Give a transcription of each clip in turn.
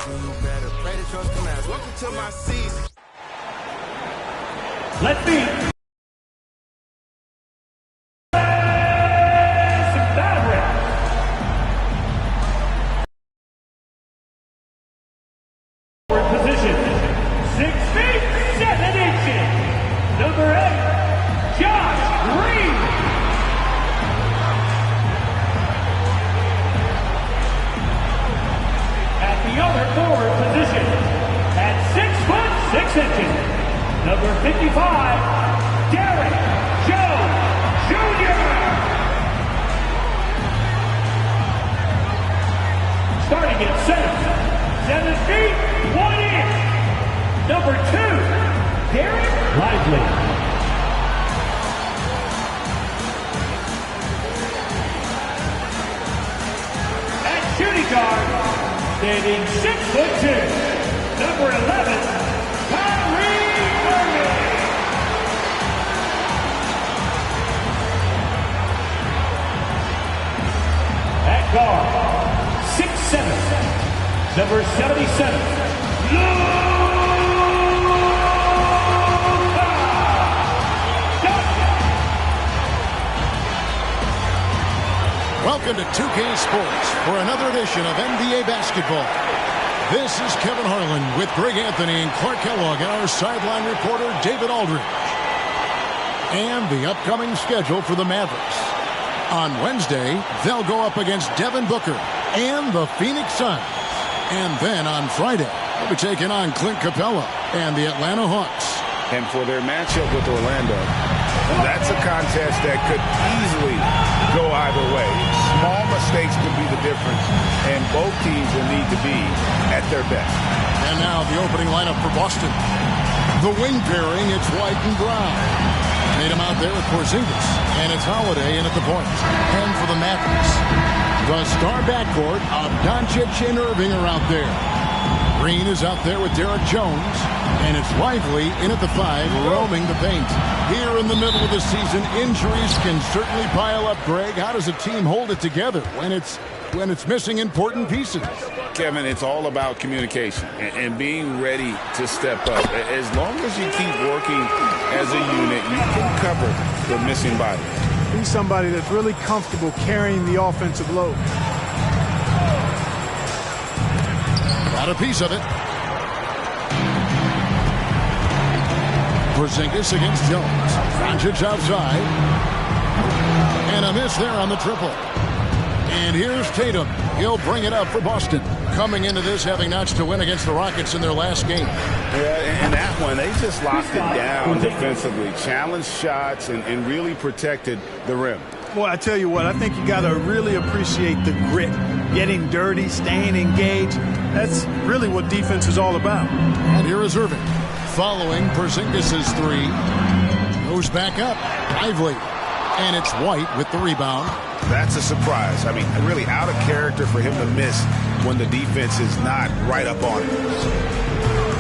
Welcome to my season. Let's meet Mavericks. Position 6 feet 7 inches. Number 8, Josh Green. At the other forward position, at 6 foot 6 inches, number 55, Derek Jones Jr. Starting at center, 7 feet 1 inch, number 2, Derek Lively. At shooting guard, standing 6 foot 2, number 11, Kyrie Irving. At guard, 6'7", number 77, Welcome to 2K Sports for another edition of NBA basketball. This is Kevin Harlan with Greg Anthony and Clark Kellogg and our sideline reporter David Aldridge. And the upcoming schedule for the Mavericks. On Wednesday, they'll go up against Devin Booker and the Phoenix Suns. And then on Friday, they'll be taking on Clint Capella and the Atlanta Hawks. And for their matchup with Orlando, that's a contest that could easily go either way. Small mistakes could be the difference, and both teams will need to be at their best. And now the opening lineup for Boston. The wing pairing, it's White and Brown. Made him out there with Porzingis, and it's Holiday in at the point. And for the Mavericks, the star backcourt of Doncic and Irving are out there. Green is out there with Derek Jones, and it's Lively in at the 5, roaming the paint. Here in the middle of the season, injuries can certainly pile up, Greg. How does a team hold it together when it's missing important pieces? Kevin, it's all about communication and being ready to step up. As long as you keep working as a unit, you can cover the missing body. He's somebody that's really comfortable carrying the offensive load. Got a piece of it. Porzingis against Jones. Doncic outside. And a miss there on the triple. And here's Tatum. He'll bring it up for Boston. Coming into this having notched to win against the Rockets in their last game. Yeah, and that one, they just locked it down defensively. Challenged shots and really protected the rim. Boy, I tell you what, I think you got to really appreciate the grit. Getting dirty, staying engaged. That's really what defense is all about. And here is Irving. Following Porzingis' 3. Goes back up. Lively. And it's White with the rebound. That's a surprise. I mean, really out of character for him to miss when the defense is not right up on it.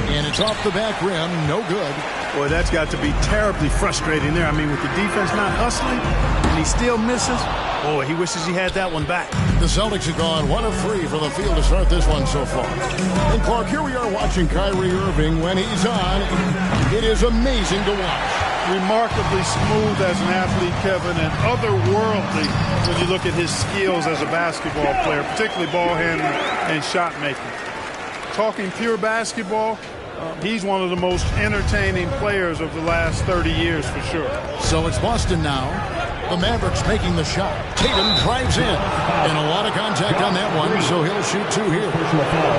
And it's off the back rim. No good. Boy, that's got to be terribly frustrating there. I mean, with the defense not hustling, and he still misses. Boy, he wishes he had that one back. The Celtics have gone 1 of 3 from the field to start this one so far. And Clark, here we are watching Kyrie Irving. When he's on, it is amazing to watch. Remarkably smooth as an athlete, Kevin, and otherworldly when you look at his skills as a basketball player, particularly ball handling and shot making. Talking pure basketball, he's one of the most entertaining players of the last 30 years for sure. So it's Boston now. The Mavericks making the shot. Tatum drives in. And a lot of contact on that one, so he'll shoot 2 here.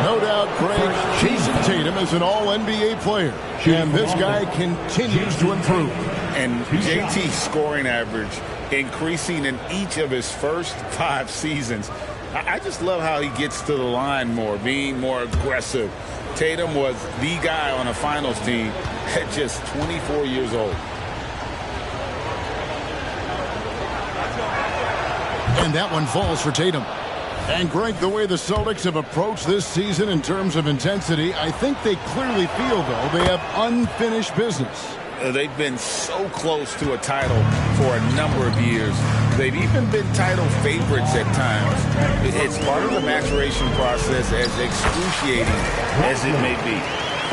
No doubt, Craig, Jason Tatum is an all-NBA player. And this guy continues to improve. And JT's scoring average increasing in each of his first 5 seasons. I just love how he gets to the line more, being more aggressive. Tatum was the guy on a finals team at just 24 years old. And that one falls for Tatum. And Greg, the way the Celtics have approached this season in terms of intensity, I think they clearly feel, though, they have unfinished business. They've been so close to a title for a number of years. They've even been title favorites at times. It's part of the maturation process, as excruciating as it may be.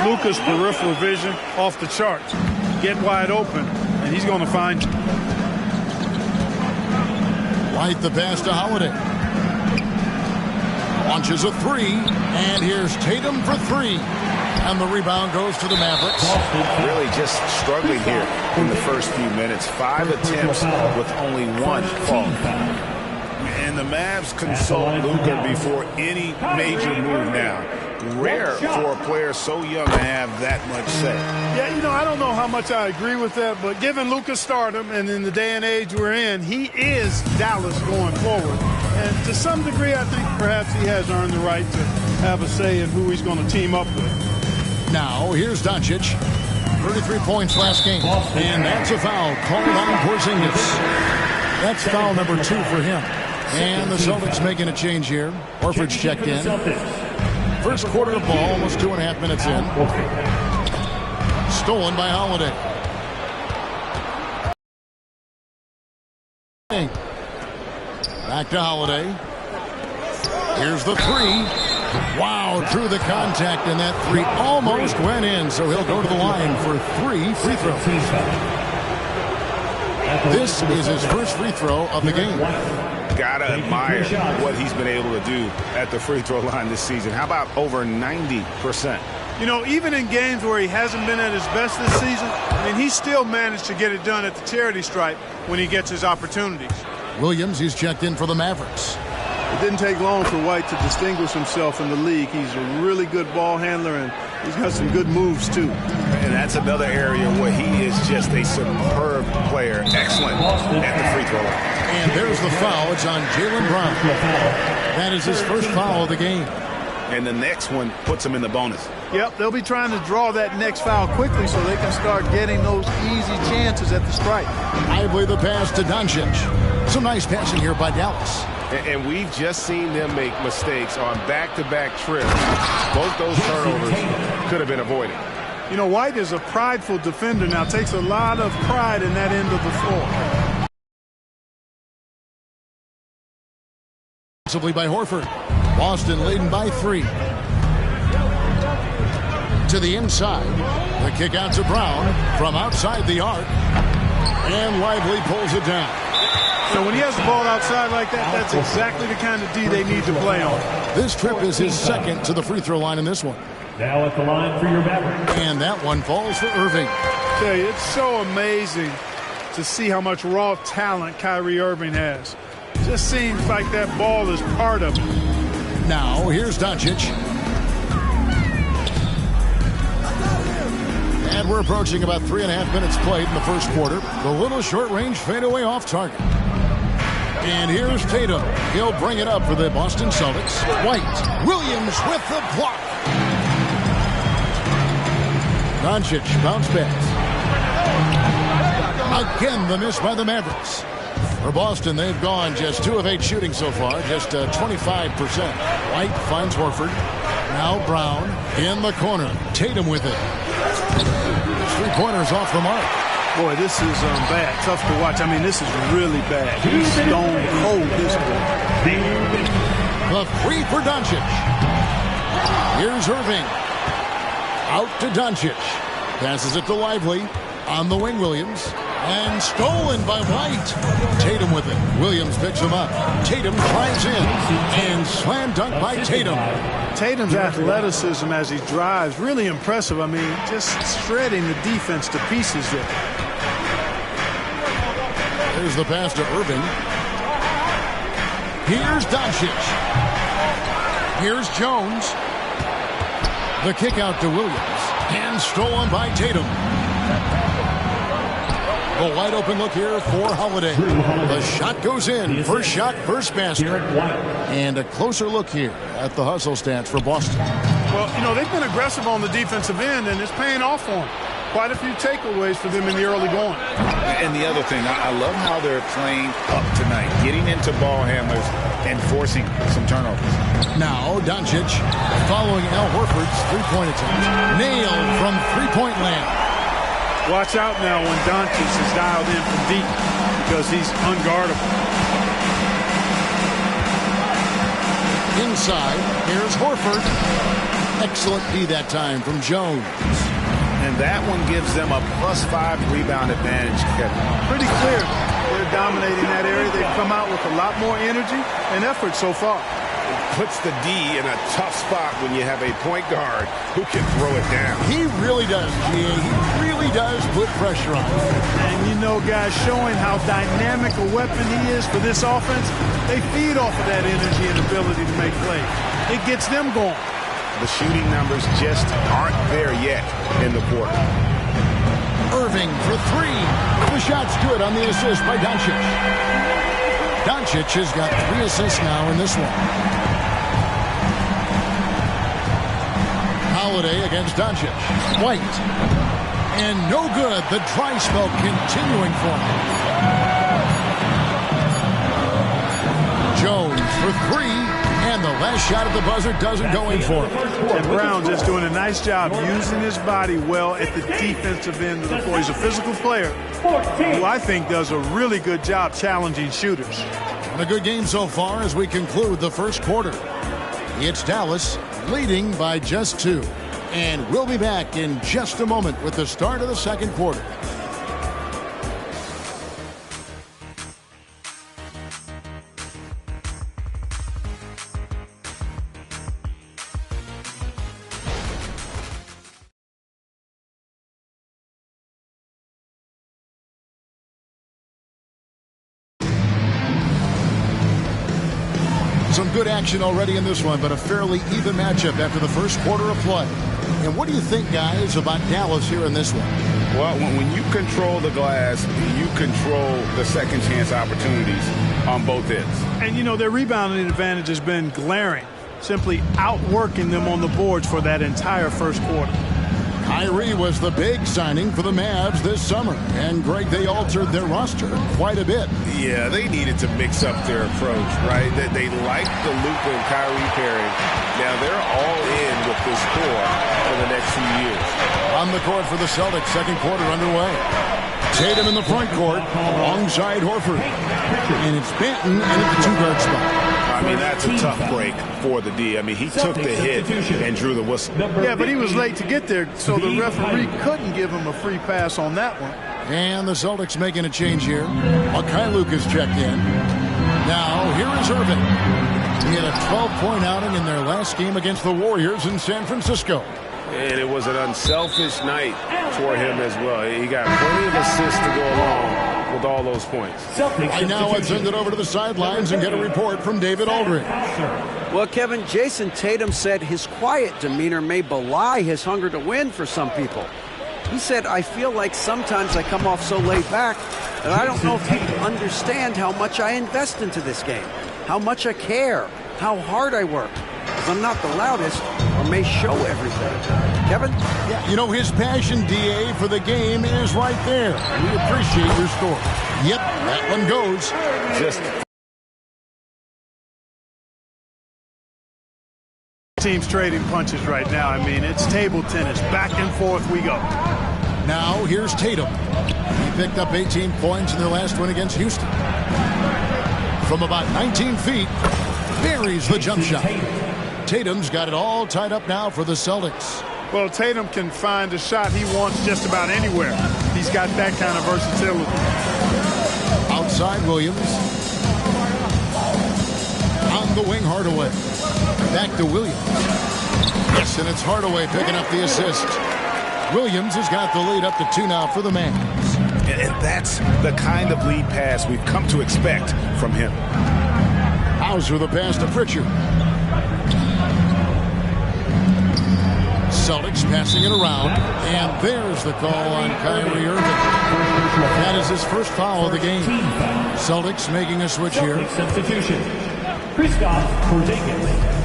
Luka's peripheral vision off the charts. Get wide open, and he's going to find you. White the pass to Holiday. Launches a three, and here's Tatum for three. And the rebound goes to the Mavericks. Really just struggling here in the first few minutes. 5 attempts with only 1 fall. And the Mavs consult Luka before any major move now. Rare for a player so young to have that much say. Yeah, you know, I don't know how much I agree with that, but given Luka's stardom and in the day and age we're in, he is Dallas going forward. And to some degree, I think perhaps he has earned the right to have a say in who he's going to team up with. Now, here's Doncic. 33 points last game. And that's a foul called on Porzingis. That's foul number 2 for him. And the Celtics making a change here. Horford's checked in. First quarter of ball, almost 2.5 minutes in. Stolen by Holiday. Back to Holiday. Here's the three. Wow, through the contact, and that three almost went in, so he'll go to the line for 3 free throws. This is his first free throw of the game. Gotta admire what he's been able to do at the free throw line this season. How about over 90%? You know, even in games where he hasn't been at his best this season, I mean, he still managed to get it done at the charity stripe when he gets his opportunities. Williams, he's checked in for the Mavericks. It didn't take long for White to distinguish himself in the league. He's a really good ball handler, and he's got some good moves, too. And that's another area where he is just a superb player. Excellent at the free throw line. And there's the foul. It's on Jaylen Brown. That is his first foul of the game. And the next one puts him in the bonus. Yep, they'll be trying to draw that next foul quickly so they can start getting those easy chances at the stripe. Lively the pass to Doncic. Some nice passing here by Dallas. And we've just seen them make mistakes on back-to-back trips. Both those turnovers could have been avoided. You know, White is a prideful defender now, takes a lot of pride in that end of the floor. Possibly by Horford. Boston leading by 3. To the inside. The kick out to Brown from outside the arc. And Lively pulls it down. So when he has the ball outside like that, that's exactly the kind of D they need to play on. This trip is his second to the free throw line in this one. Now at the line for your Mavericks. And that one falls for Irving. I tell you, it's so amazing to see how much raw talent Kyrie Irving has. It just seems like that ball is part of it. Now, here's Doncic. And we're approaching about 3.5 minutes played in the first quarter. The little short-range fadeaway off target. And here's Tatum. He'll bring it up for the Boston Celtics. White. Williams with the block. Doncic bounce back. Again, the miss by the Mavericks. For Boston, they've gone just 2 of 8 shooting so far, just 25%. White finds Horford. Now Brown in the corner. Tatum with it. 3-pointers off the mark. Boy, this is bad. Tough to watch. I mean, this is really bad. He's stone cold, this boy. The 3 for Doncic. Here's Irving. Out to Doncic. Passes it to Lively. On the wing, Williams. And stolen by White. Tatum with it. Williams picks him up. Tatum drives in. And slam dunk by Tatum. Tatum's athleticism as he drives, really impressive. I mean, just shredding the defense to pieces there. There's the pass to Irving. Here's Doncic. Here's Jones. The kick out to Williams. And stolen by Tatum. A wide open look here for Holiday. The shot goes in. First shot, first basket. And a closer look here at the hustle stats for Boston. Well, you know, they've been aggressive on the defensive end, and it's paying off for them. Quite a few takeaways for them in the early going. And the other thing, I love how they're playing up tonight, getting into ball handlers and forcing some turnovers. Now, Doncic following Al Horford's three-point attempt. Nailed from three-point land. Watch out now when Doncic is dialed in from deep because he's unguardable. Inside, here's Horford. Excellent D that time from Jones. And that one gives them a +5 rebound advantage, Kevin. Pretty clear. They're dominating that area. They've come out with a lot more energy and effort so far. Puts the D in a tough spot when you have a point guard who can throw it down. He really does, G.A. He really does put pressure on him. And you know, guys, showing how dynamic a weapon he is for this offense, they feed off of that energy and ability to make plays. It gets them going. The shooting numbers just aren't there yet in the quarter. Irving for three. The shot's good on the assist by Doncic. Doncic has got 3 assists now in this one. Holiday against Doncic. White. And no good. The dry spell continuing for him. Jones for three. And the last shot at the buzzer doesn't go in for him. And Brown just doing a nice job using his body well at the defensive end of the floor. He's a physical player who I think does a really good job challenging shooters. And a good game so far as we conclude the first quarter. It's Dallas leading by just 2. And we'll be back in just a moment with the start of the second quarter. Some good action already in this one, but a fairly even matchup after the first quarter of play. And what do you think, guys, about Dallas here in this one? Well, when you control the glass, you control the second chance opportunities on both ends. And, you know, their rebounding advantage has been glaring, simply outworking them on the boards for that entire first quarter. Kyrie was the big signing for the Mavs this summer. And, Greg, they altered their roster quite a bit. Yeah, they needed to mix up their approach, right? They liked the Luka and Kyrie pairing. Now they're all in with this core for the next few years. On the court for the Celtics, second quarter underway. Tatum in the front court alongside Horford. And it's Banton in at the 2-guard spot. I mean, that's a tough break for the D. I mean, he took the hit and drew the whistle. Yeah, but he was late to get there, so the referee couldn't give him a free pass on that one. And the Celtics making a change here. Luke has checked in. Now, here is Irving. He had a 12-point outing in their last game against the Warriors in San Francisco. And it was an unselfish night for him as well. He got plenty of assists to go along with all those points. Right now, let's send it over to the sidelines and get a report from David Aldridge. Well, Kevin, Jason Tatum said his quiet demeanor may belie his hunger to win for some people. He said, I feel like sometimes I come off so laid back that I don't know if people understand how much I invest into this game, how much I care, how hard I work. Because I'm not the loudest or may show everything. Kevin? Yeah, you know, his passion, DA, for the game is right there. We appreciate your story. Yep, that one goes. Just Teams trading punches right now. I mean, it's table tennis. Back and forth we go. Now, here's Tatum. He picked up 18 points in their last win against Houston. From about 19 feet, buries the jump shot. Tatum's got it all tied up now for the Celtics. Well, Tatum can find a shot he wants just about anywhere. He's got that kind of versatility. Outside Williams. On the wing, Hardaway. Back to Williams. Yes, and it's Hardaway picking up the assist. Williams has got the lead up to 2 now for the Mavs. And that's the kind of lead pass we've come to expect from him. Hauser the pass to Pritchard. Celtics passing it around, and there's the call on Kyrie Irving. That is his first foul of the game. Celtics making a switch here. Substitution. Kristaps Porzingis.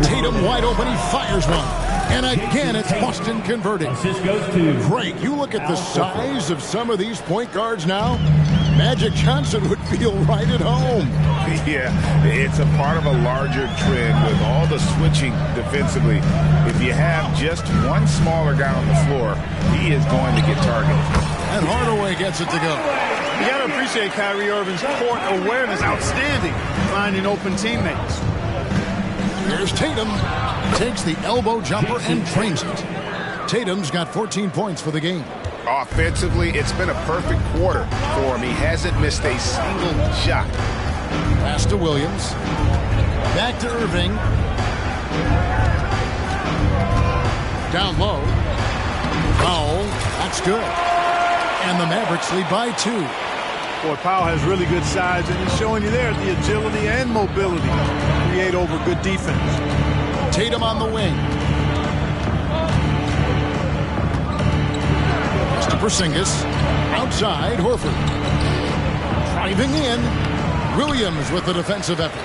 Tatum wide open, he fires one. And again, it's Boston converting. Assist goes to Greg, you look at the size of some of these point guards now. Magic Johnson would feel right at home. Yeah, it's a part of a larger trend with all the switching defensively. If you have just one smaller guy on the floor, he is going to get targeted. And Hardaway gets it to go. You got to appreciate Kyrie Irving's court awareness. Outstanding. Finding open teammates. Here's Tatum. Takes the elbow jumper and drains it. Tatum's got 14 points for the game. Offensively, it's been a perfect quarter for him. He hasn't missed a single shot. Pass to Williams. Back to Irving. Down low. Foul. That's good. And the Mavericks lead by 2. Boy, Powell has really good size, and he's showing you there the agility and mobility to create over good defense. Tatum on the wing. Pass to Porzingis. Outside, Horford. Driving in. Williams with the defensive effort.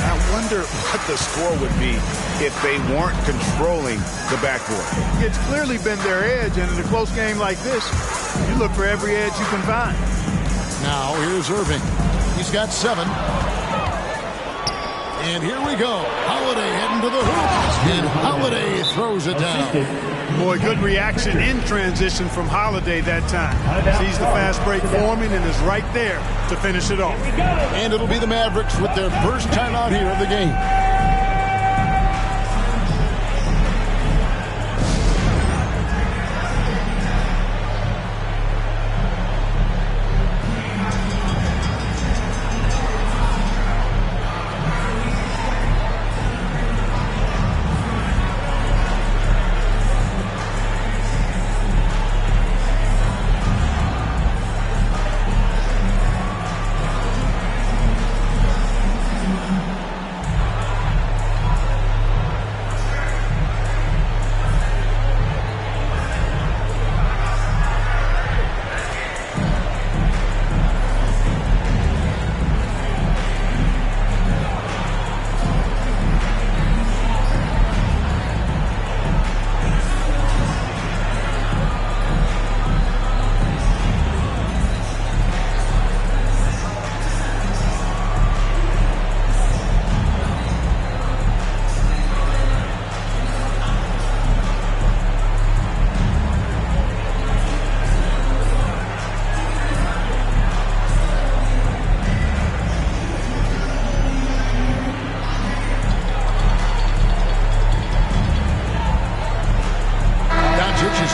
I wonder what the score would be if they weren't controlling the backboard. It's clearly been their edge, and in a close game like this, you look for every edge you can find. Now here's Irving. He's got 7. And here we go. Holiday heading to the hoop. And Holiday throws it down. Boy, good reaction in transition from Holiday that time. Sees the fast break forming and is right there to finish it off. And it'll be the Mavericks with their first timeout here of the game.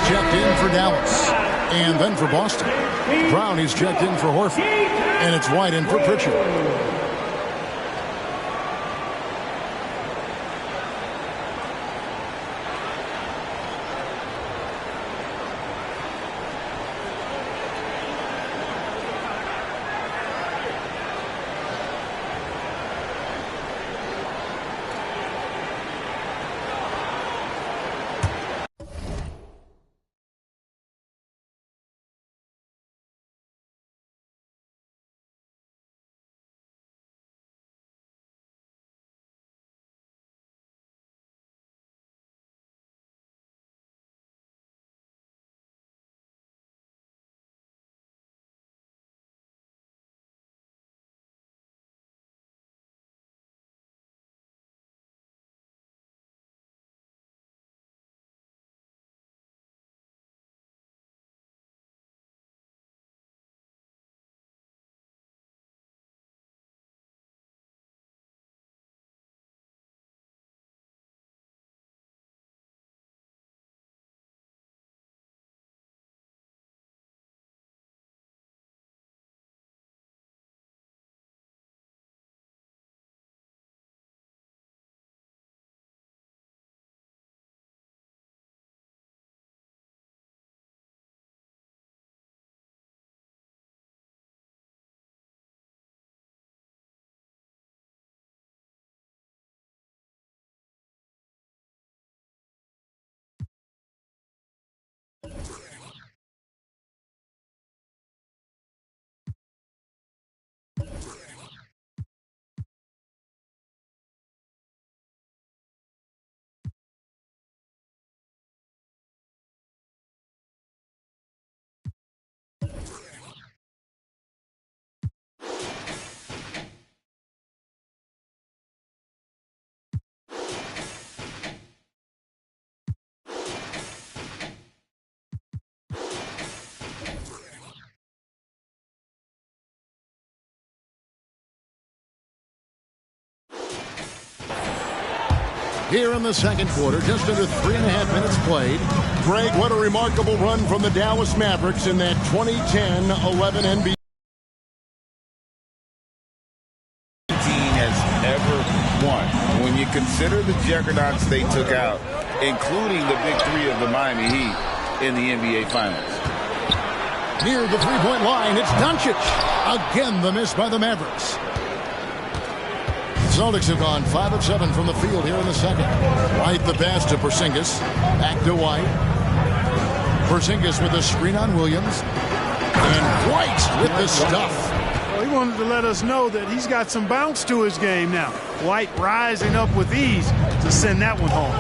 Checked in for Dallas. And then for Boston. Brown is checked in for Horford. And it's White in for Pritchard. here in the second quarter. Just under 3.5 minutes played. Greg, what a remarkable run from the Dallas Mavericks in that 2010-11 NBA. When you consider the juggernauts they took out, including the big three of the Miami Heat in the NBA Finals. Near the three-point line, it's Doncic. Again, the miss by the Mavericks. Celtics have gone 5 of 7 from the field here in the second. White the pass to Porzingis. Back to White. Porzingis with a screen on Williams. And White with the stuff. He wanted to let us know that he's got some bounce to his game now. White rising up with ease to send that one home.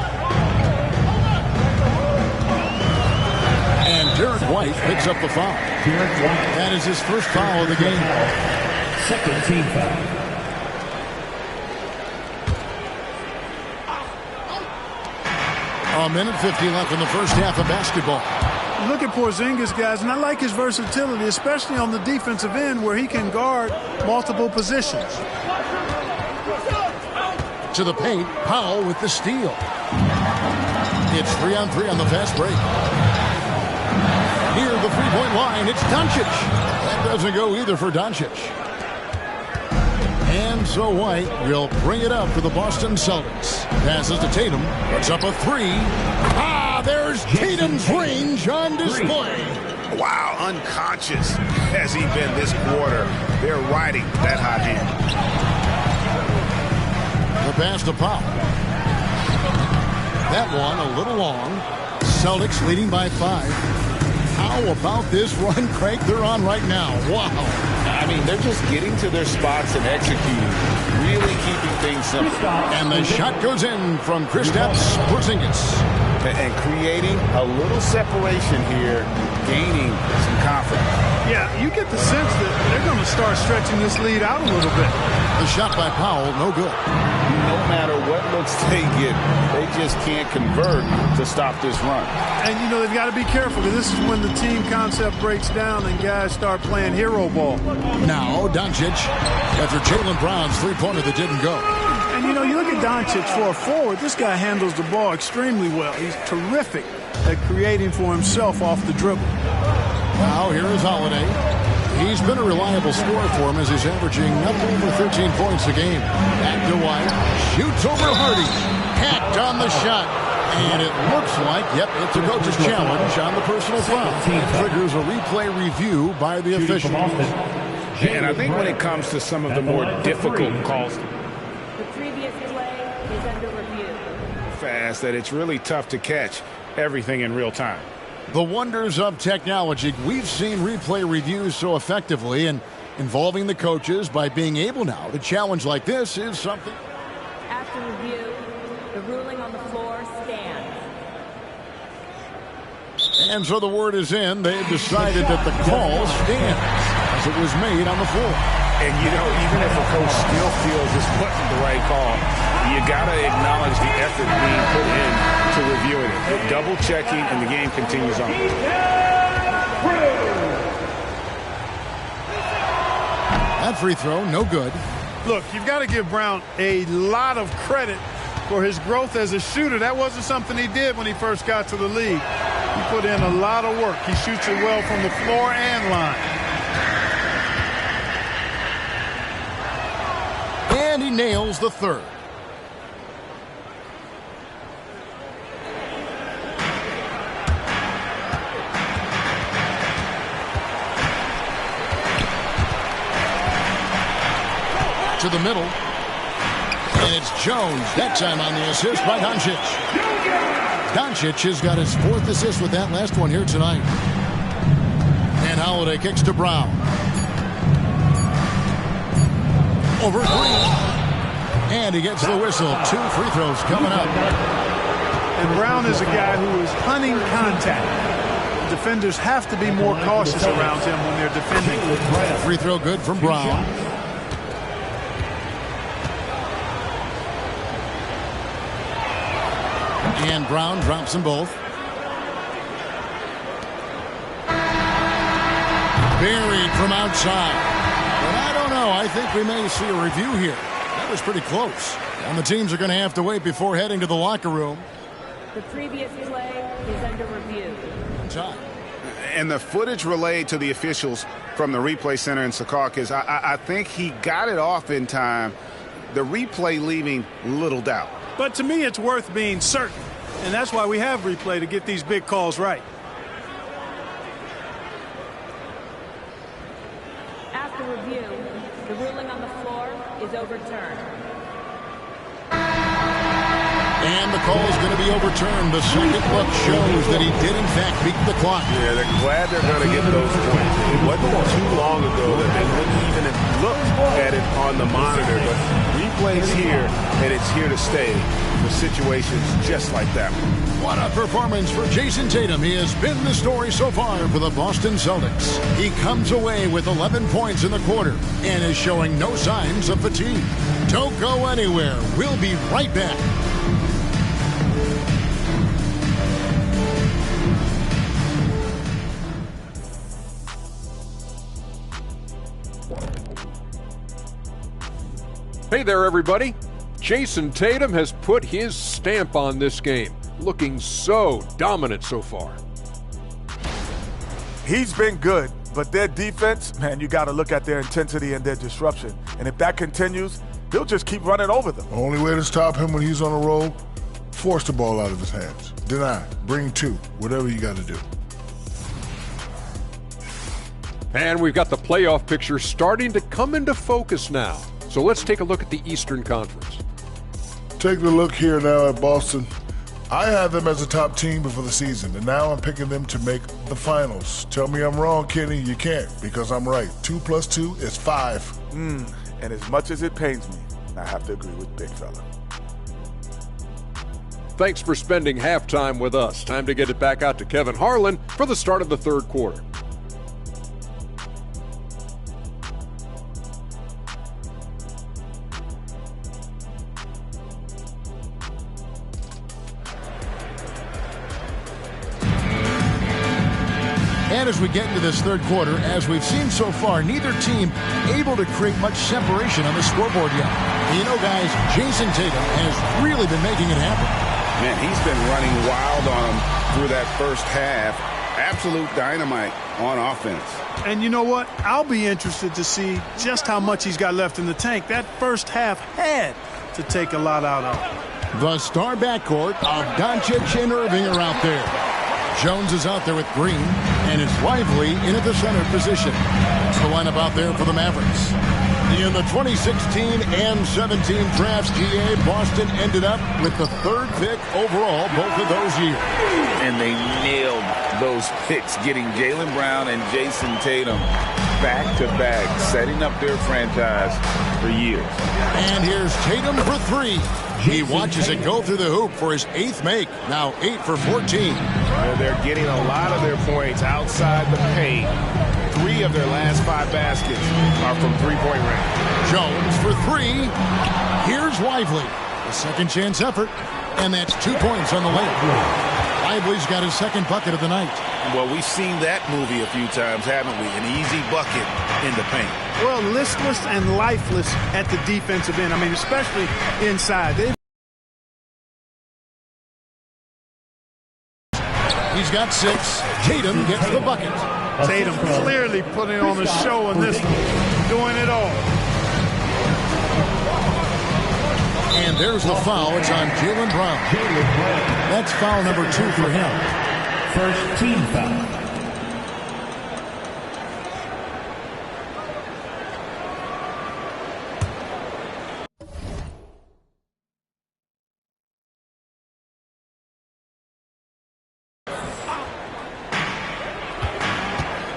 And Derek White picks up the foul. That is his first foul of the game. Second team foul. A minute 50 left in the first half of basketball. Look at Porzingis, guys, and I like his versatility, especially on the defensive end where he can guard multiple positions. To the paint, Powell with the steal. It's 3-on-3 on the fast break. Near the three-point line, it's Doncic. That doesn't go either for Doncic. And so White will bring it up for the Boston Celtics. Passes to Tatum. Puts up a three. There's Tatum's range on display. Wow, unconscious has he been this quarter. They're riding that hot hand. The pass to Powell. That one a little long. Celtics leading by 5. How about this run, Craig, they're on right now? Wow. I mean, they're just getting to their spots and executing. Really keeping things simple. And the shot goes in from Kristaps Porzingis. And creating a little separation here, gaining some confidence. Yeah, you get the sense that they're going to start stretching this lead out a little bit. The shot by Powell, no good. No matter what looks they get, they just can't convert to stop this run. And, you know, they've got to be careful because this is when the team concept breaks down and guys start playing hero ball. Now, Doncic, after Jaylen Brown's three-pointer that didn't go. And, you know, you look at Doncic for a forward, this guy handles the ball extremely well. He's terrific at creating for himself off the dribble. Now, here is Holiday. He's been a reliable scorer for him as he's averaging nothing over 13 points a game. Back to White. Shoots over Hardy. Hacked on the shot. And it looks like, yep, it's a coach's challenge on the personal foul. It triggers a replay review by the official. And I think when it comes to some of the more difficult calls, the previous play is under review. Fast that it's really tough to catch everything in real time. The wonders of technology. We've seen replay reviews so effectively, and involving the coaches by being able now to challenge like this is something. After review, the ruling on the floor stands. And so the word is in. They've decided that the call stands as it was made on the floor. And, you know, even if a coach still feels this wasn't the right call, you got to acknowledge the effort being put in to reviewing it. Double checking, and the game continues on. That free throw, no good. Look, you've got to give Brown a lot of credit for his growth as a shooter. That wasn't something he did when he first got to the league. He put in a lot of work. He shoots it well from the floor and line. And he nails the third. To the middle. And it's Jones, that time on the assist by Doncic. Doncic has got his 4th assist with that last one here tonight. And Holiday kicks to Brown. Over 3. And he gets the whistle. 2 free throws coming up. And Brown is a guy who is hunting contact. Defenders have to be more cautious around him when they're defending. Free throw good from Brown. And Brown drops them both. Buried from outside. But I don't know. I think we may see a review here. That was pretty close. And the teams are going to have to wait before heading to the locker room. The previous play is under review. Time. And the footage relayed to the officials from the replay center in Secaucus, I think he got it off in time. The replay leaving little doubt. But to me, it's worth being certain. And that's why we have replay, to get these big calls right. After review, the ruling on the floor is overturned. And the call is going to be overturned. The second look shows that he did, in fact, beat the clock. Yeah, they're glad they're going to get those points. It wasn't too long ago that they wouldn't even have looked at it on the monitor. But replay's here, and it's here to stay for situations just like that one. What a performance for Jason Tatum. He has been the story so far for the Boston Celtics. He comes away with 11 points in the quarter and is showing no signs of fatigue. Don't go anywhere. We'll be right back. Hey there, everybody. Jason Tatum has put his stamp on this game, looking so dominant so far. He's been good, but their defense, man, you got to look at their intensity and their disruption. And if that continues, they'll just keep running over them. The only way to stop him when he's on a roll, force the ball out of his hands. Deny, bring two, whatever you got to do. And we've got the playoff picture starting to come into focus now. So let's take a look at the Eastern Conference. Take a look here now at Boston. I had them as a top team before the season, and now I'm picking them to make the finals. Tell me I'm wrong, Kenny. You can't, because I'm right. 2 + 2 is 5. And as much as it pains me, I have to agree with Big Fella. Thanks for spending halftime with us. Time to get it back out to Kevin Harlan for the start of the third quarter. And as we get into this third quarter, as we've seen so far, neither team able to create much separation on the scoreboard yet. You know, guys, Jason Tatum has really been making it happen. Man, he's been running wild on them through that first half. Absolute dynamite on offense. And you know what? I'll be interested to see just how much he's got left in the tank. That first half had to take a lot out of him. The star backcourt of Doncic and Irving are out there. Jones is out there with Green, and it's Lively in at the center position. That's the lineup out there for the Mavericks. In the 2016 and 17 drafts, GA, Boston ended up with the third pick overall both of those years. And they nailed those picks, getting Jaylen Brown and Jason Tatum back-to-back, setting up their franchise for years. And here's Tatum for three. He watches it go through the hoop for his 8th make. Now 8 for 14. They're getting a lot of their points outside the paint. 3 of their last 5 baskets are from three-point range. Jones for 3. Here's Lively. A second chance effort. And that's 2 points on the layup. Lively's got his second bucket of the night. Well, we've seen that movie a few times, haven't we? An easy bucket in the paint. Well, listless and lifeless at the defensive end. I mean, especially inside. He's got 6. Tatum gets the bucket. Tatum clearly putting on a show in this one, doing it all. And there's the foul. It's on Jaylen Brown. That's foul number 2 for him. First team foul.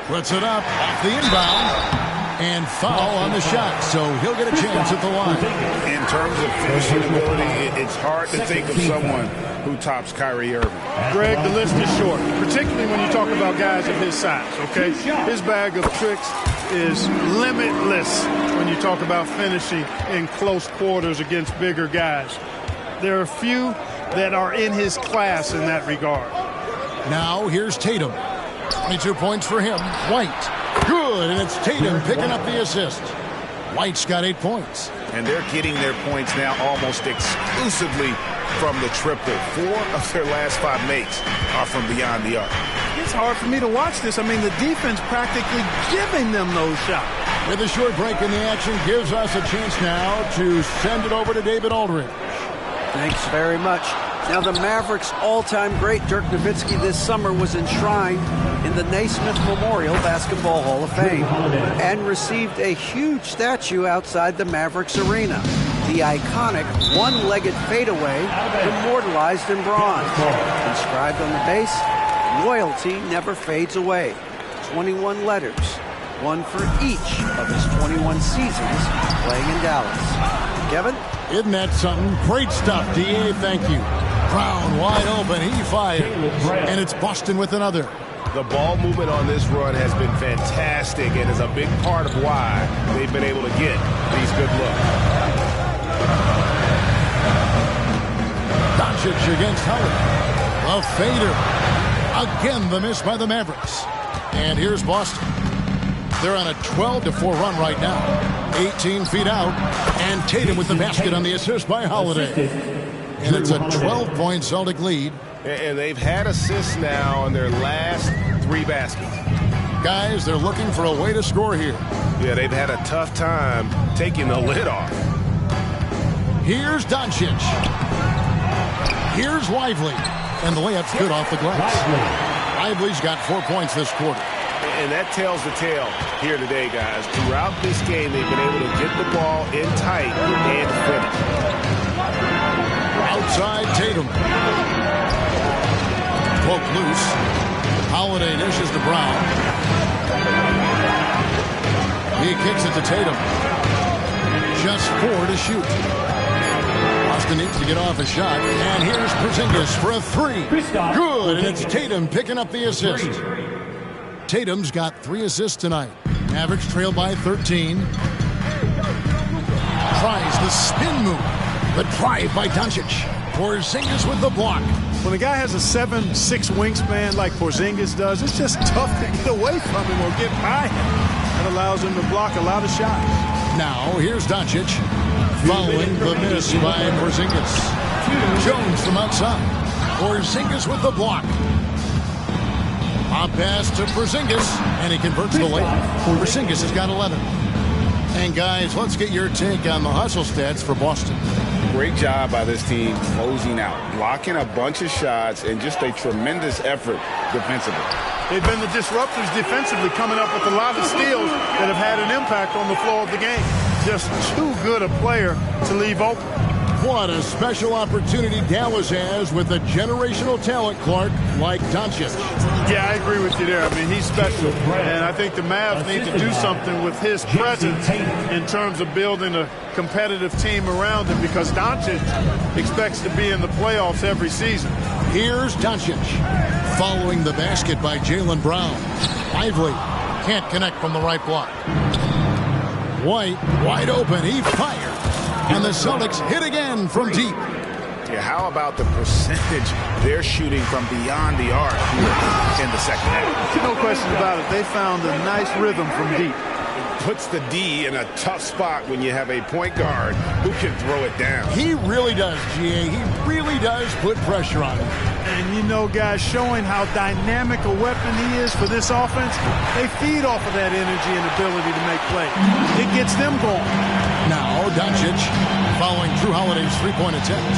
Puts it up off the inbound. And foul on the shot, so he'll get a chance at the line. In terms of finishing ability, it's hard to think of someone who tops Kyrie Irving. Greg, the list is short, particularly when you talk about guys of his size, okay? His bag of tricks is limitless when you talk about finishing in close quarters against bigger guys. There are a few that are in his class in that regard. Now here's Tatum. 22 points for him. White. Good, and it's Tatum picking up the assist. White's got 8 points. And they're getting their points now almost exclusively from the triple. 4 of their last 5 makes are from beyond the arc. It's hard for me to watch this. I mean, the defense practically giving them those shots. With a short break in the action gives us a chance now to send it over to David Aldridge. Thanks very much. Now, the Mavericks' all-time great Dirk Nowitzki this summer was enshrined in the Naismith Memorial Basketball Hall of Fame and received a huge statue outside the Mavericks arena. The iconic one-legged fadeaway immortalized in bronze. Inscribed on the base, loyalty never fades away. 21 letters, one for each of his 21 seasons playing in Dallas. Kevin? Isn't that something? Great stuff, D.A. Thank you. Brown wide open. He fired. And it's Boston with another. The ball movement on this run has been fantastic and is a big part of why they've been able to get these good looks. Doncic against Howard. A fader. Again, the miss by the Mavericks. And here's Boston. They're on a 12-4 run right now. 18 feet out. And Tatum with the basket on the assist by Holiday. And it's a 12-point Celtic lead. And they've had assists now on their last 3 baskets. Guys, they're looking for a way to score here. Yeah, they've had a tough time taking the lid off. Here's Doncic. Here's Lively. And the layup's good off the glass. Lively's got 4 points this quarter. And that tells the tale here today, guys. Throughout this game, they've been able to get the ball in tight and finish. Outside Tatum. Poke loose. Holiday dishes to Brown. He kicks it to Tatum. Just 4 to shoot. Boston needs to get off a shot. And here's Porzingis for a 3. Good, and it's Tatum picking up the assist. Tatum's got 3 assists tonight. Mavericks trail by 13. Tries the spin move. The drive by Doncic. Porzingis with the block. When a guy has a 7'6" wingspan like Porzingis does, it's just tough to get away from him or get by him. That allows him to block a lot of shots. Now, here's Doncic. Following the miss by Porzingis. Jones from outside. Porzingis with the block. A pass to Porzingis, and he converts the layup. Porzingis has got 11. And guys, let's get your take on the hustle stats for Boston. Great job by this team closing out, blocking a bunch of shots, and just a tremendous effort defensively. They've been the disruptors defensively, coming up with a lot of steals that have had an impact on the flow of the game. Just too good a player to leave open. What a special opportunity Dallas has with a generational talent, Clark, like Doncic. Yeah, I agree with you there. I mean, he's special. And I think the Mavs need to do something with his presence in terms of building a competitive team around him, because Doncic expects to be in the playoffs every season. Here's Doncic. Following the basket by Jaylen Brown. Lively can't connect from the right block. White, wide open. He fired. And the Celtics hit again from deep. Yeah, how about the percentage they're shooting from beyond the arc here in the second half? No question about it. They found a nice rhythm from deep. Puts the D in a tough spot when you have a point guard who can throw it down. He really does, GA. He really does put pressure on him. And you know, guys, showing how dynamic a weapon he is for this offense, they feed off of that energy and ability to make plays. It gets them going. Now, Doncic following Drew Holiday's three-point attempt.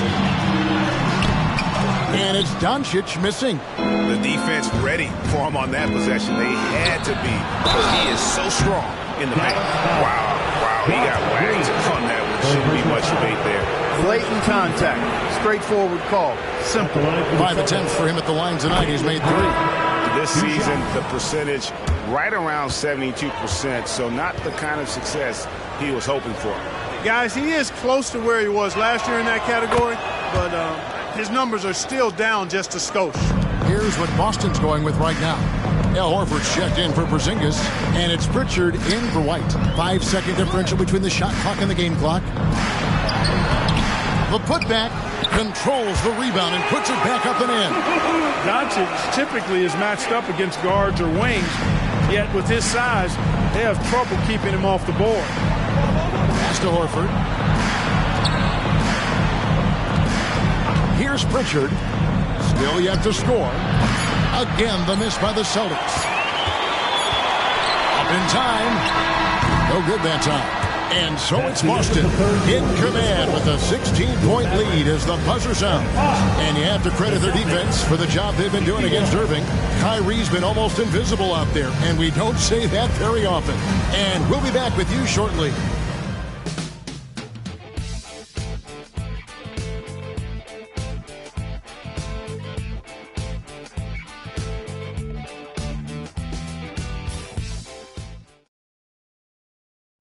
And it's Doncic missing. The defense ready for him on that possession. They had to be, because he is so strong in the paint. Wow, he got whacked on that one. Shouldn't be much debate there. Blatant contact. Straightforward call. Simple. 5 attempts for him at the line tonight. He's made 3. This season, the percentage right around 72%, so not the kind of success he was hoping for. Guys, he is close to where he was last year in that category, but his numbers are still down just a skosh. Here's what Boston's going with right now. Al Horford's checked in for Porzingis, and it's Pritchard in for White. 5-second differential between the shot clock and the game clock. The putback controls the rebound and puts it back up and in. Doncic typically is matched up against guards or wings, yet with his size, they have trouble keeping him off the board. Pass to Horford. Here's Pritchard. Still yet to score. Again, the miss by the Celtics. Up in time. No good that time. And so it's Boston in command with a 16-point lead as the buzzer sounds. And you have to credit their defense for the job they've been doing against Irving. Kyrie's been almost invisible out there, and we don't say that very often. And we'll be back with you shortly.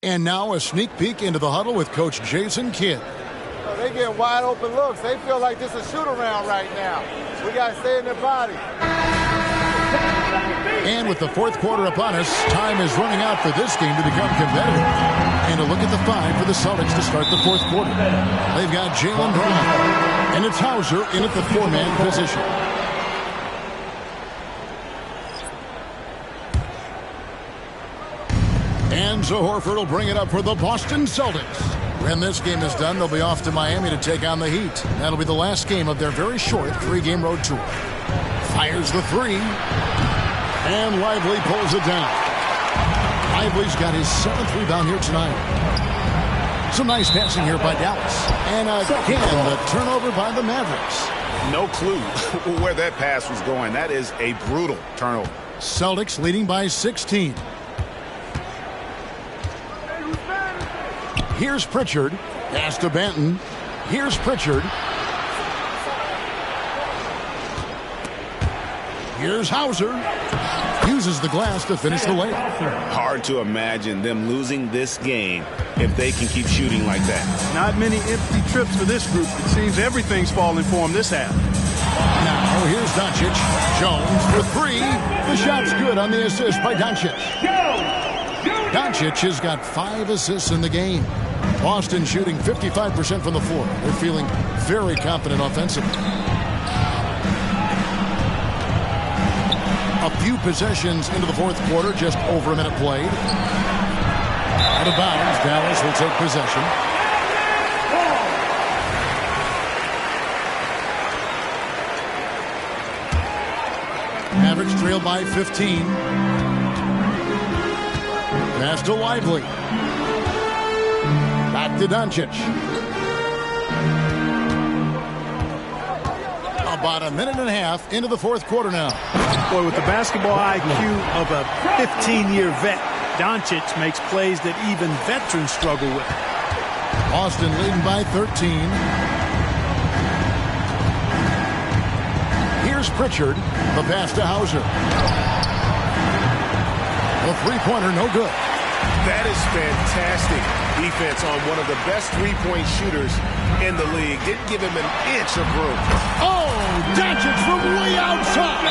And now a sneak peek into the huddle with Coach Jason Kidd. They get wide open looks. They feel like this is a shoot around right now. We got to stay in their body. And with the fourth quarter upon us, time is running out for this game to become competitive. And a look at the five for the Celtics to start the fourth quarter. They've got Jaylen Brown, and it's Hauser in at the four-man position. And so Horford will bring it up for the Boston Celtics. When this game is done, they'll be off to Miami to take on the Heat. That'll be the last game of their very short three-game road tour. Fires the three. And Lively pulls it down. Lively's got his seventh rebound here tonight. Some nice passing here by Dallas. And again, the turnover by the Mavericks. No clue where that pass was going. That is a brutal turnover. Celtics leading by 16. Here's Pritchard. Pass to Banton. Here's Pritchard. Here's Hauser. Uses the glass to finish the layup. Hard to imagine them losing this game if they can keep shooting like that. Not many empty trips for this group. It seems everything's falling for them this half. Now here's Doncic. Jones for three. The shot's good on the assist by Doncic. Doncic has got 5 assists in the game. Boston shooting 55% from the floor. They're feeling very confident offensively. A few possessions into the fourth quarter, just over a minute played. Out of bounds, Dallas will take possession. Mavericks trail by 15. Pass to Lively. Back to Doncic. About a minute and a half into the fourth quarter now. Boy, with the basketball IQ of a 15-year vet, Doncic makes plays that even veterans struggle with. Boston leading by 13. Here's Pritchard. The pass to Hauser. The three-pointer, no good. That is fantastic defense on one of the best three-point shooters in the league. Didn't give him an inch of room. Oh, Doncic from way outside.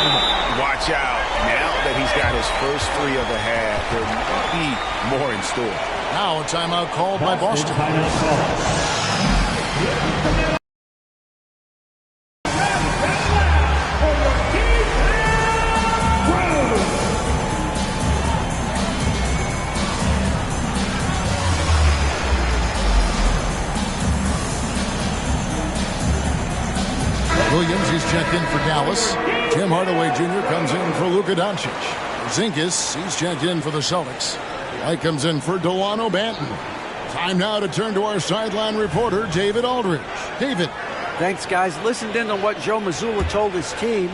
Watch out. Now that he's got his first three of the half, there might be more in store. Now a timeout called by Boston. Williams, he's checked in for Dallas. Tim Hardaway Jr. comes in for Luka Doncic. Zinkas, he's checked in for the Celtics. White comes in for Delano Banton. Time now to turn to our sideline reporter, David Aldridge. David. Thanks, guys. Listened in on what Joe Mazzulla told his team.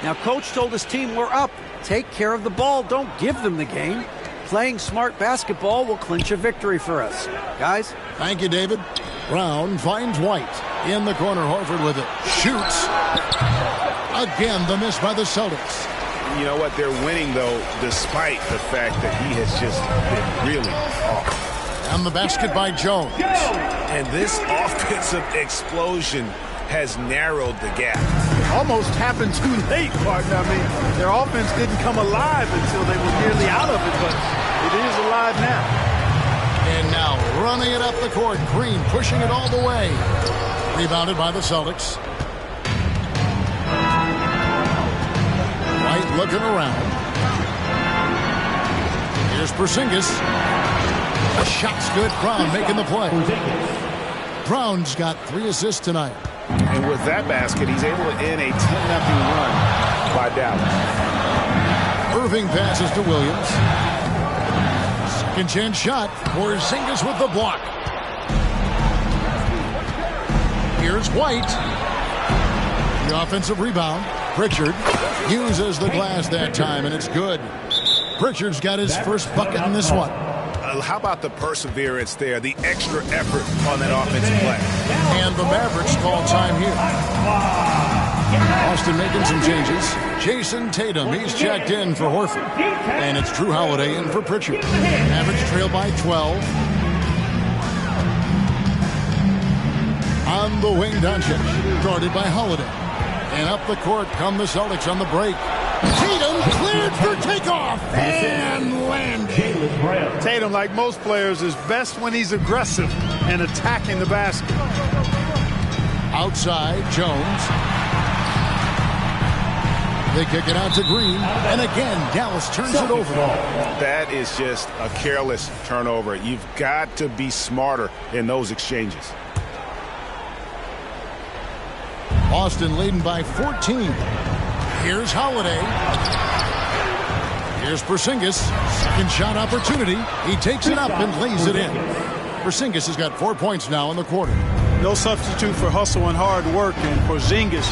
Now, Coach told his team, we're up. Take care of the ball. Don't give them the game. Playing smart basketball will clinch a victory for us. Guys? Thank you, David. Brown finds White. In the corner, Horford with it. Shoots. Again, the miss by the Celtics. You know what? They're winning, though, despite the fact that he has just been really off. And the basket by Jones. And this offensive explosion has narrowed the gap. Almost happened too late, partner. I mean, their offense didn't come alive until they were nearly out of it, but it is alive now. And now running it up the court. Green pushing it all the way. Rebounded by the Celtics. White looking around. Here's Porzingis. The shot's good. Brown making the play. Brown's got 3 assists tonight. And with that basket, he's able to end a 10-0 run by Dallas. Irving passes to Williams. Second chance shot. Porzingis with the block. Here's White. The offensive rebound. Pritchard uses the glass that time, and it's good. Pritchard's got his first bucket in this one. How about the perseverance there, the extra effort on that offensive play? And the Mavericks call time here. Boston making some changes. Jason Tatum, he's checked in for Horford. And it's Drew Holiday in for Pritchard. Mavericks trail by 12. On the wing, Doncic, guarded by Holiday. And up the court come the Celtics on the break. Tatum cleared for takeoff and landing. Tatum, like most players, is best when he's aggressive and attacking the basket. Outside, Jones. They kick it out to Green. And again, Dallas turns it over. That is just a careless turnover. You've got to be smarter in those exchanges. Boston leading by 14. Here's Holiday. Here's Porzingis. Second shot opportunity. He takes it up and lays it in. Porzingis has got 4 points now in the quarter. No substitute for hustle and hard work, and Porzingis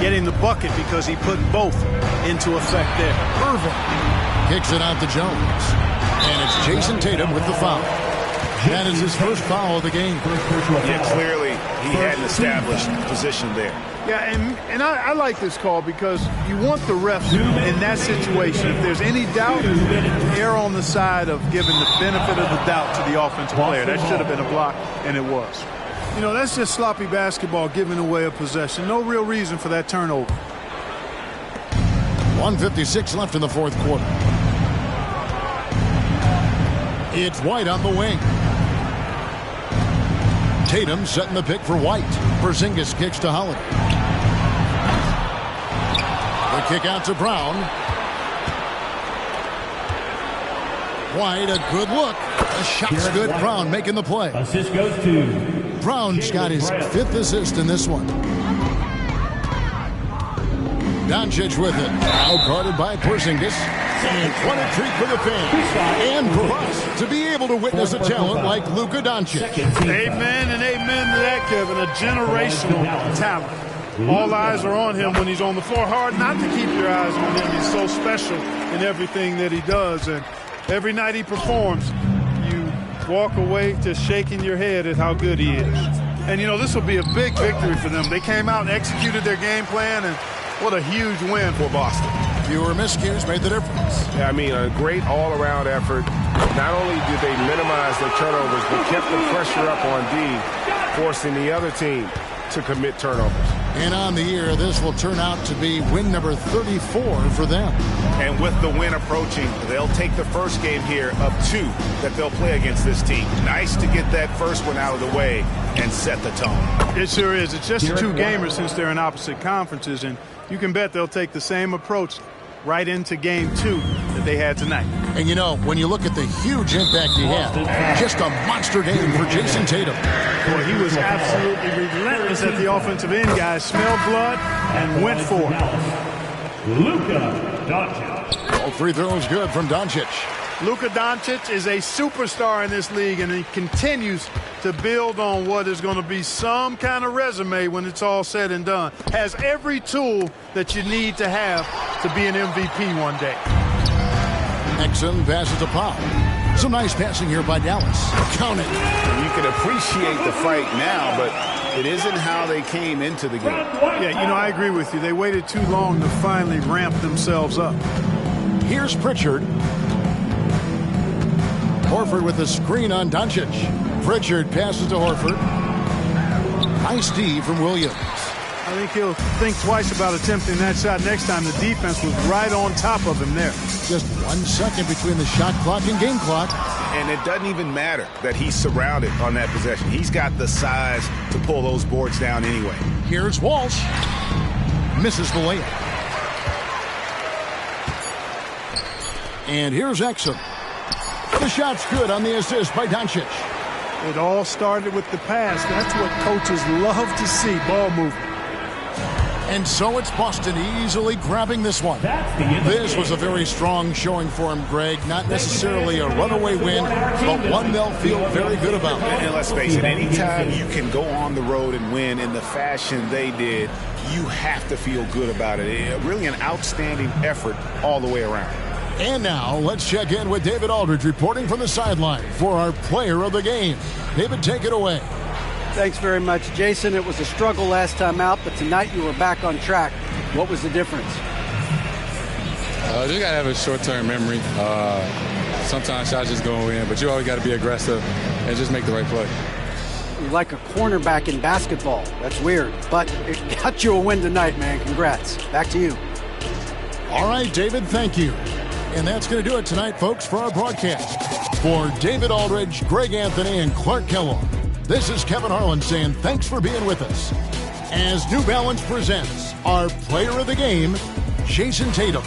getting the bucket because he put both into effect there. Irving kicks it out to Jones. And it's Jason Tatum with the foul. That is his first foul of the game. Yeah, clearly he had an established position there. Yeah, and I like this call because you want the ref in that situation. If there's any doubt, err on the side of giving the benefit of the doubt to the offensive player. That should have been a block, and it was. You know, that's just sloppy basketball, giving away a possession. No real reason for that turnover. 1:56 left in the fourth quarter. It's White on the wing. Tatum setting the pick for White. Porzingis kicks to Holiday. The kick out to Brown. White, a good look. The shot's good. Brown making the play. Assist goes to Brown's got his 5th assist in this one. Doncic with it. Now guarded by Porzingis. And what a treat for the fans. And for us to be able to witness a talent like Luka Doncic. Amen and amen to that, Kevin. A generational talent. All eyes are on him when he's on the floor. Hard not to keep your eyes on him. He's so special in everything that he does. And every night he performs, you walk away just shaking your head at how good he is. And, you know, this will be a big victory for them. They came out and executed their game plan, and what a huge win for Boston. Fewer miscues made the difference. Yeah, I mean, a great all-around effort. Not only did they minimize their turnovers, but kept the pressure up on D, forcing the other team to commit turnovers. And on the year, this will turn out to be win number 34 for them. And with the win approaching, they'll take the first game here of 2 that they'll play against this team. Nice to get that first one out of the way and set the tone. It sure is. It's just 2 gamers since they're in opposite conferences, and you can bet they'll take the same approach right into game 2 that they had tonight. And you know, when you look at the huge impact he had, just a monster game for Jason Tatum. Boy, he was absolutely relentless at the offensive end, guys. Smelled blood and went for it. Luka Doncic. All free throws good from Doncic. Luka Doncic is a superstar in this league, and he continues to build on what is going to be some kind of resume when it's all said and done. Has every tool that you need to have to be an MVP one day. Exum passes to Pop. Some nice passing here by Dallas. Count it. You can appreciate the fight now, but it isn't how they came into the game. Yeah, you know, I agree with you. They waited too long to finally ramp themselves up. Here's Pritchard. Horford with the screen on Doncic. Pritchard passes to Horford. Nice D from Williams. I think he'll think twice about attempting that shot next time. The defense was right on top of him there. Just 1 second between the shot clock and game clock. And it doesn't even matter that he's surrounded on that possession. He's got the size to pull those boards down anyway. Here's Walsh. Misses the layup. And here's Exum. The shot's good on the assist by Doncic. It all started with the pass. That's what coaches love to see, ball movement. And so it's Boston easily grabbing this one. This was a very strong showing for him, Greg. Not necessarily a runaway win, but one they'll feel very good about. And let's face it, anytime you can go on the road and win in the fashion they did, you have to feel good about it. Really an outstanding effort all the way around. And now let's check in with David Aldridge reporting from the sideline for our player of the game. David, take it away. Thanks very much, Jason. It was a struggle last time out, but tonight you were back on track. What was the difference? Just got to have a short-term memory. Sometimes shots just go in, but you always got to be aggressive and just make the right play. You're like a cornerback in basketball. That's weird, but it got you a win tonight, man. Congrats. Back to you. All right, David, thank you. And that's going to do it tonight, folks, for our broadcast. For David Aldridge, Greg Anthony, and Clark Kellogg, this is Kevin Harlan saying thanks for being with us. As New Balance presents our player of the game, Jason Tatum.